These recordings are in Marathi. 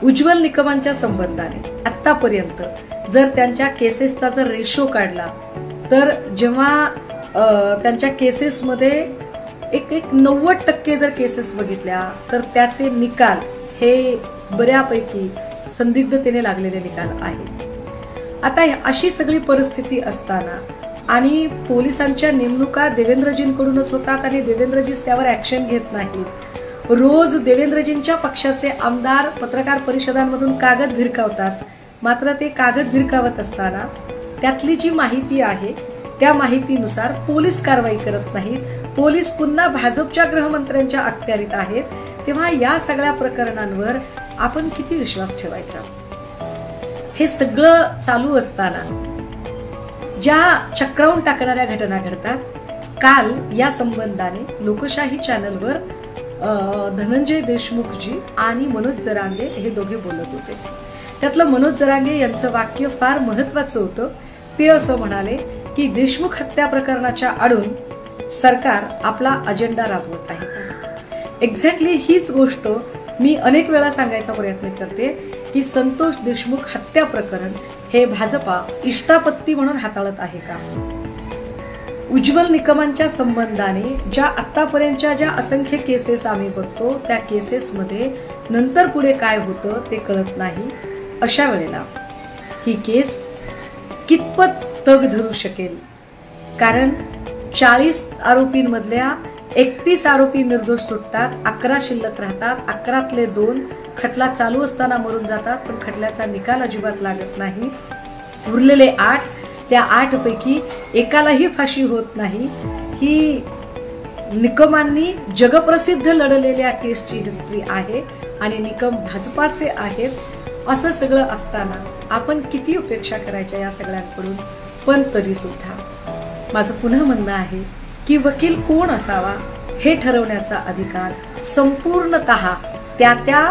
उज्ज्वल निकमांच्या संबंधाने आतापर्यंत जर त्यांच्या केसेसचा जर रेशो काढला तर जेव्हा त्यांच्या केसेसमध्ये एक 90% जर केसेस बघितल्या तर त्याचे निकाल हे बऱ्यापैकी संदिग्धतेने लागलेले निकाल आहेत। आता अशी सगळी परिस्थिती असताना आणि पोलिसांच्या नेमणुका देवेंद्रजींकडूनच होतात आणि देवेंद्रजीच त्यावर ऍक्शन घेत नाहीत। रोज देवेंद्रजींच्या पक्षाचे आमदार पत्रकार परिषदांमधून कागद भिरकावतात, मात्र ते कागद भिरकावत असताना त्यातली जी माहिती आहे त्या माहितीनुसार पोलीस कारवाई करत नाहीत। पोलीस पुन्हा भाजपच्या गृहमंत्र्यांच्या अखत्यारीत आहेत। तेव्हा या सगळ्या प्रकरणांवर आपण किती विश्वास ठेवायचा? हे सगळं चालू असताना ज्या चक्रावून टाकणाऱ्या घटना घडतात, काल या संबंधाने लोकशाही चॅनलवर धनंजय देशमुखजी आणि मनोज जरांगे हे दोघे बोलत होते। त्यातलं मनोज जरांगे यांचं वाक्य फार महत्वाचं होतं। ते असं म्हणाले की देशमुख हत्या प्रकरणाच्या आडून सरकार आपला अजेंडा राबवत आहे। एक्झॅक्टली हीच गोष्ट मी अनेक वेळा सांगायचा प्रयत्न करते की संतोष देशमुख हत्या प्रकरण हे भाजपा इष्टापत्ती म्हणून हाताळत आहे का? उज्ज्वल निकमांच्या संबंधाने ज्या आतापर्यंतच्या ज्या असंख्य केसेस आम्ही बघतो त्या केसेसमध्ये नंतर पुढे काय होतं ते कळत नाही। अशा वेळेला ही केस कितपत तग धरू शकेल? कारण 40 आरोपींमधल्या 31 आरोपी निर्दोष सुटतात, 11 शिल्लक राहतात, 11तले 2 खटला चालू असताना मरून जातात, पण खटल्याचा निकाल अजिबात लागत नाही। उरलेले 8, त्या 8 पैकी एकालाही फाशी होत नाही। ही निकमांनी जगप्रसिद्ध लढलेल्या केसची हिस्ट्री आहे आणि निकम भाजपाचे आहेत। असं सगळं असताना आपण किती अपेक्षा करायच्या या सगळ्यांकडून? पण तरी सुद्धा माझं पुन्हा म्हणणं आहे की वकील कोण असावा हे ठरवण्याचा अधिकार संपूर्णतः त्या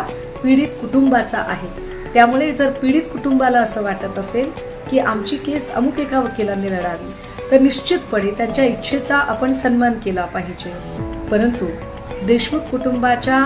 पीडित कुटुंबाचा आहे। त्यामुळे जर पीडित कुटुंबाला असं वाटत असेल की आमची केस अमुक एका वकिलांनी लढावी तर निश्चितपणे त्यांच्या इच्छेचा आपण सन्मान केला पाहिजे। परंतु देशमुख कुटुंबाच्या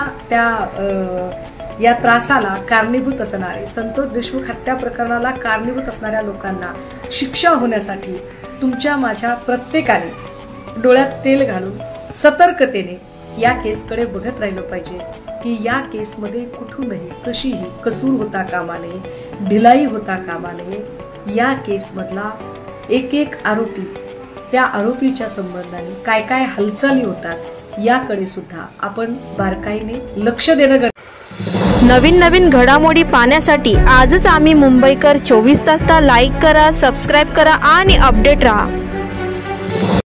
या त्रासाला कारणीभूत असणारे, संतोष देशमुख हत्या प्रकरणाला कारणीभूत असणाऱ्या लोकांना शिक्षा होण्यासाठी तुमच्या माझ्या प्रत्येकाने डोळ्यात तेल घालून सतर्कतेने या केसकडे बघत राहिलं पाहिजे की या केसमध्ये कुठूनही कशीही कसूर होता कामा नये, ढिलाई होता कामा नये। या केसमधला एक आरोपी, त्या आरोपीच्या संबंधाने काय काय हालचाली होतात याकडे सुद्धा आपण बारकाईने लक्ष देणं गरजेचं। नवीन घडामोडी पाहण्यासाठी आजच आम्ही मुंबईकर 24 तासला लाईक करा, सबस्क्राईब करा आणि अपडेट रहा।